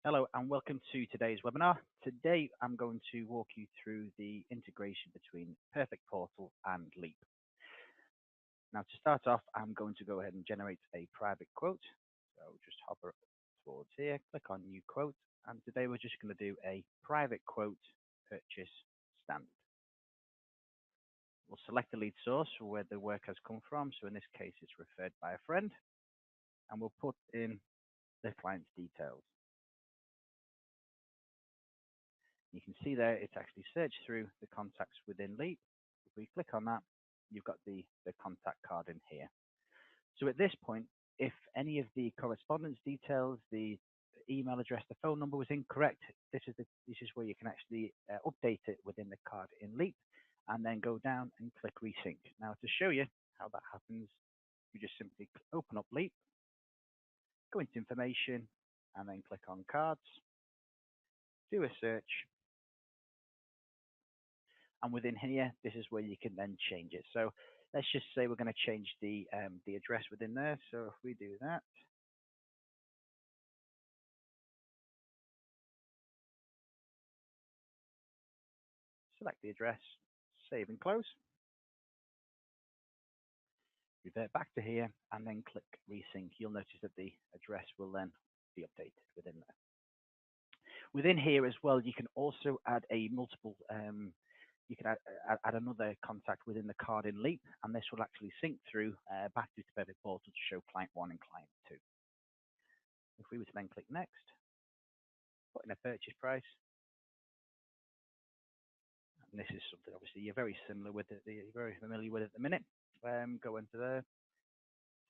Hello and welcome to today's webinar. Today I'm going to walk you through the integration between Perfect Portal and Leap. Now to start off, I'm going to go ahead and generate a private quote. So just hover towards here, click on New Quote, and today we're just going to do a private quote purchase standard. We'll select the lead source where the work has come from. So in this case, it's referred by a friend, and we'll put in the client's details. You can see there it's actually searched through the contacts within Leap. If we click on that, you've got the contact card in here. So at this point, if any of the correspondence details, the email address, the phone number was incorrect, this is where you can actually update it within the card in Leap, and then go down and click Resync. Now to show you how that happens, you just simply open up Leap, go into Information, and then click on Cards, do a search, and within here, this is where you can then change it. So let's just say we're going to change the address within there. So if we do that, select the address, save and close, revert back to here, and then click Resync. You'll notice that the address will then be updated within there. Within here as well, you can also add a multiple you can add another contact within the card in Leap, and this will actually sync through back to the Perfect Portal to show client 1 and client 2. If we were to then click Next, put in a purchase price, and this is something obviously you're very similar with it, you're very familiar with at the minute. Go into there,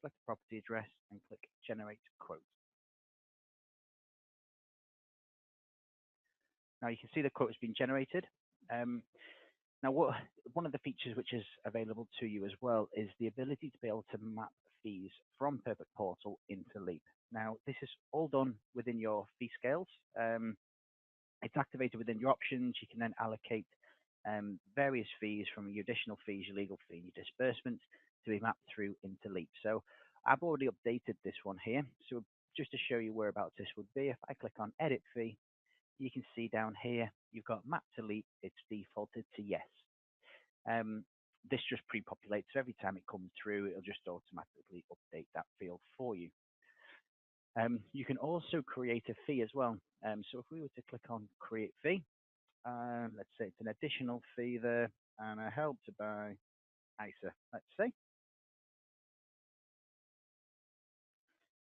select the property address, and click Generate Quote. Now you can see the quote has been generated. Now, one of the features which is available to you as well is the ability to be able to map fees from Perfect Portal into Leap. Now, this is all done within your fee scales. It's activated within your options. You can then allocate various fees from your additional fees, your legal fee, your disbursements to be mapped through into Leap. So I've already updated this one here. So just to show you whereabouts this would be, if I click on Edit Fee, you can see down here, you've got Map to Leap. It's defaulted to Yes. This just pre-populates, so every time it comes through, it'll just automatically update that field for you. You can also create a fee as well. So if we were to click on Create Fee, let's say it's an additional fee there, and a Help to Buy ISA, let's say.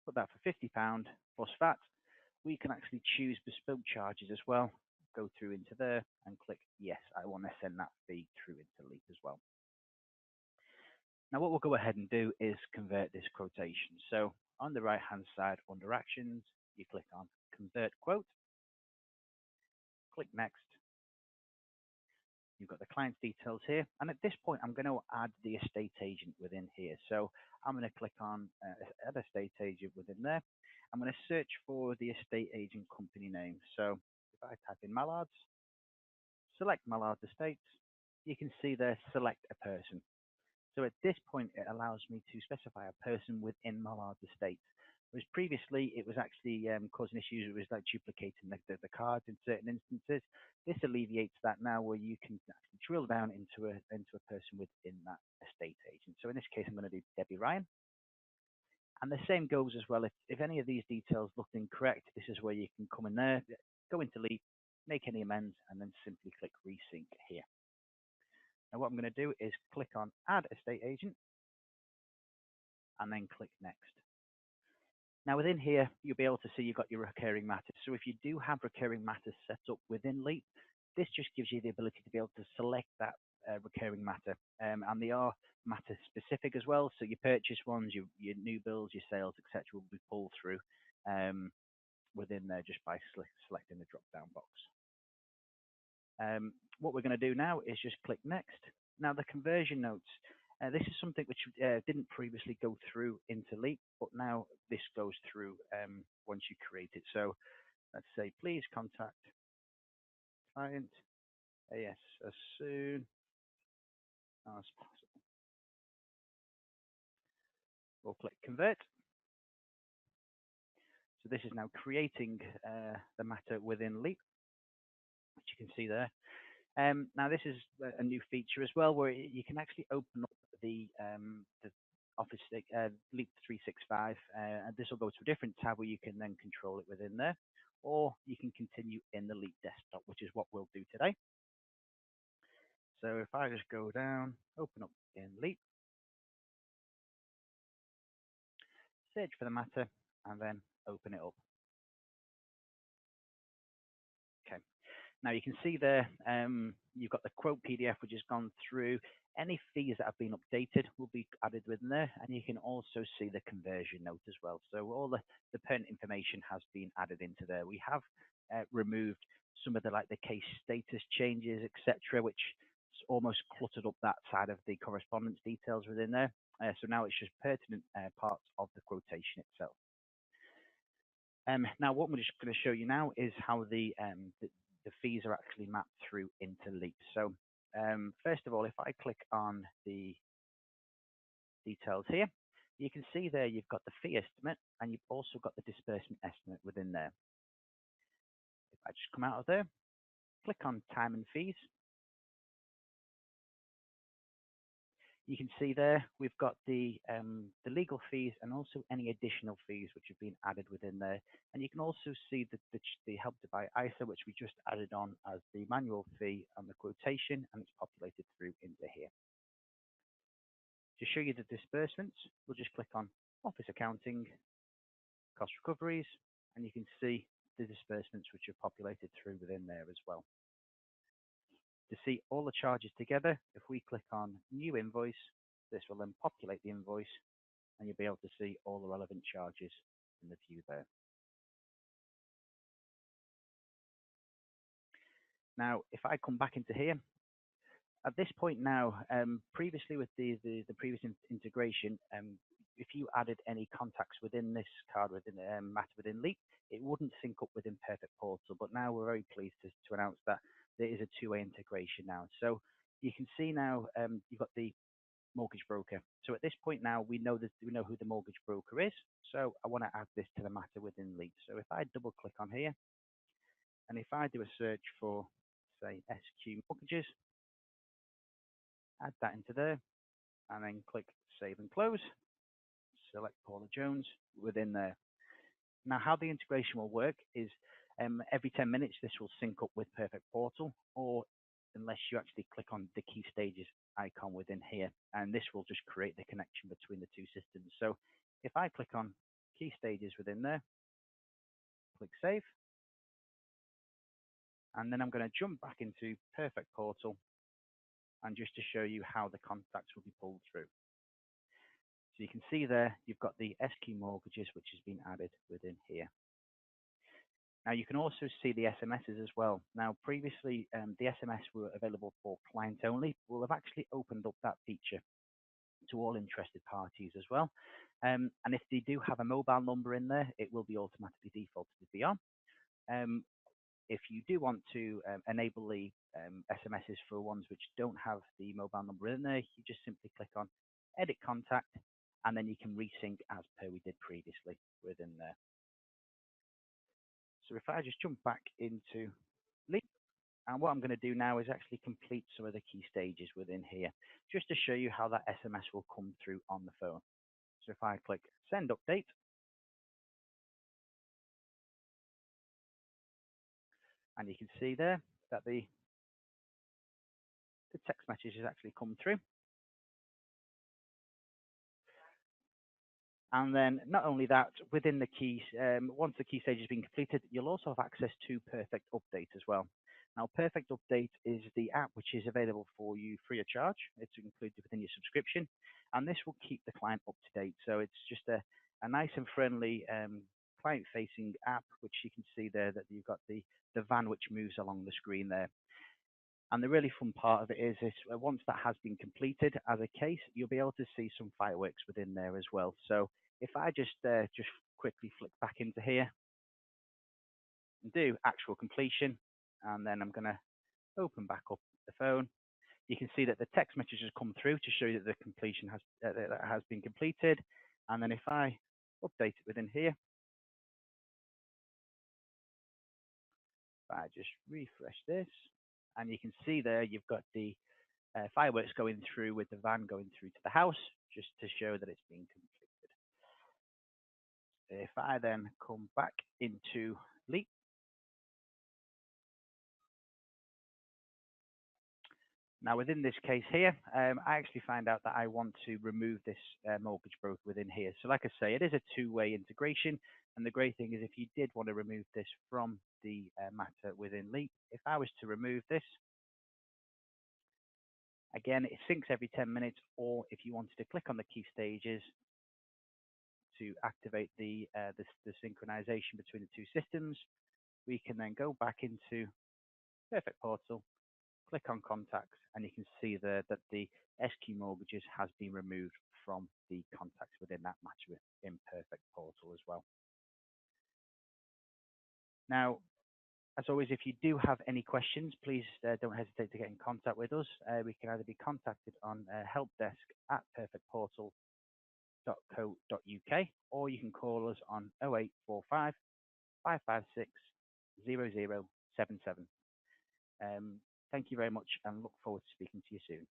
Put that for £50 plus VAT. We can actually choose bespoke charges as well. Go through into there and click Yes, I want to send that fee through into Leap as well. Now what we'll go ahead and do is convert this quotation. So on the right hand side under Actions, you click on Convert Quote, click Next. You've got the client's details here, and at this point I'm going to add the estate agent within here. So I'm going to click on Add Estate Agent within there. I'm going to search for the estate agent company name. So if I type in Mallards, select Mallards Estates, you can see there select a person. So at this point, it allows me to specify a person within Mallard's estate. Whereas previously, it was actually causing issues. It was like duplicating the cards in certain instances. This alleviates that now, where you can actually drill down into a person within that estate agent. So in this case, I'm going to do Debbie Ryan. And the same goes as well. If any of these details looked incorrect, this is where you can come in there, go into Leap, make any amends, and then simply click Resync here. Now what I'm going to do is click on Add Estate Agent and then click Next. Now within here, you'll be able to see you've got your recurring matters. So if you do have recurring matters set up within Leap, this just gives you the ability to be able to select that recurring matter. And they are matter specific as well. So your purchase ones, your new bills, your sales, etc. will be pulled through within there just by selecting the drop down box. What we're going to do now is just click Next. Now the conversion notes, this is something which didn't previously go through into Leap, but now this goes through once you create it. So let's say, please contact client AS as soon as possible. We'll click Convert. So this is now creating the matter within Leap, which you can see there. Now this is a new feature as well, where you can actually open up the Office Leap 365, and this will go to a different tab where you can then control it within there, or you can continue in the Leap desktop, which is what we'll do today. So if I just go down, open up in Leap, search for the matter, and then open it up. Okay. Now you can see there, you've got the quote PDF, which has gone through. Any fees that have been updated will be added within there, and you can also see the conversion note as well. So all the pertinent information has been added into there. We have removed some of the case status changes, etc., which almost cluttered up that side of the correspondence details within there. So now it's just pertinent parts of the quotation itself. Now, what we're just going to show you now is how the fees are actually mapped through into Leap. So first of all, if I click on the details here, you can see there you've got the fee estimate and you've also got the disbursement estimate within there. If I just come out of there, click on time and fees, you can see there we've got the legal fees and also any additional fees which have been added within there. And you can also see the Help to Buy ISA, which we just added on as the manual fee on the quotation, and it's populated through into here. To show you the disbursements, we'll just click on Office Accounting, Cost Recoveries, and you can see the disbursements which are populated through within there as well. To see all the charges together, if we click on New Invoice, this will then populate the invoice, and you'll be able to see all the relevant charges in the view there. Now, if I come back into here, at this point now, previously with the previous integration, if you added any contacts within this card within matter within Leap, it wouldn't sync up within Perfect Portal. But now we're very pleased to announce that there is a two-way integration now. So you can see now you've got the mortgage broker. So at this point now we know who the mortgage broker is. So I want to add this to the matter within Leap. So if I double click on here, and if I do a search for say SQ mortgages, add that into there, and then click Save and Close. Select Paula Jones within there. Now, how the integration will work is every 10 minutes this will sync up with Perfect Portal, or unless you actually click on the Key Stages icon within here, and this will just create the connection between the two systems. So if I click on Key Stages within there, click Save, and then I'm going to jump back into Perfect Portal, and just to show you how the contacts will be pulled through. So you can see there, you've got the SQ mortgages, which has been added within here. Now you can also see the SMSs as well. Now previously the SMS were available for client only. We'll have actually opened up that feature to all interested parties as well. And if they do have a mobile number in there, it will be automatically defaulted to be on. If you do want to enable the SMSs for ones which don't have the mobile number in there, you just simply click on Edit Contact, and then you can resync as per we did previously within there. So if I just jump back into Leap, and what I'm going to do now is actually complete some of the key stages within here, just to show you how that SMS will come through on the phone. So if I click Send Update, and you can see there that the text message has actually come through. And then not only that, within the keys, once the key stage has been completed, you'll also have access to Perfect Update as well. Now, Perfect Update is the app which is available for you free of charge. It's included within your subscription, and this will keep the client up to date. So it's just a nice and friendly client-facing app, which you can see there that you've got the van which moves along the screen there. And the really fun part of it is once that has been completed as a case, you'll be able to see some fireworks within there as well. So if I just quickly flick back into here and do actual completion, and then I'm going to open back up the phone, you can see that the text message has come through to show you that the completion has been completed. And then if I update it within here, I just refresh this, and you can see there you've got the fireworks going through with the van going through to the house, just to show that it's been completed. If I then come back into Leap, now within this case here, I actually find out that I want to remove this mortgage broker within here. So like I say, it is a two-way integration. And the great thing is if you did want to remove this from the matter within Leap, if I was to remove this, again, it syncs every 10 minutes, or if you wanted to click on the key stages to activate the synchronization between the two systems, we can then go back into Perfect Portal, click on contacts, and you can see there that the SQ mortgages has been removed from the contacts within that match in Perfect Portal as well. Now, as always, if you do have any questions, please don't hesitate to get in contact with us. We can either be contacted on helpdesk@perfectportal.co.uk, or you can call us on 0845 556 0077. Thank you very much and look forward to speaking to you soon.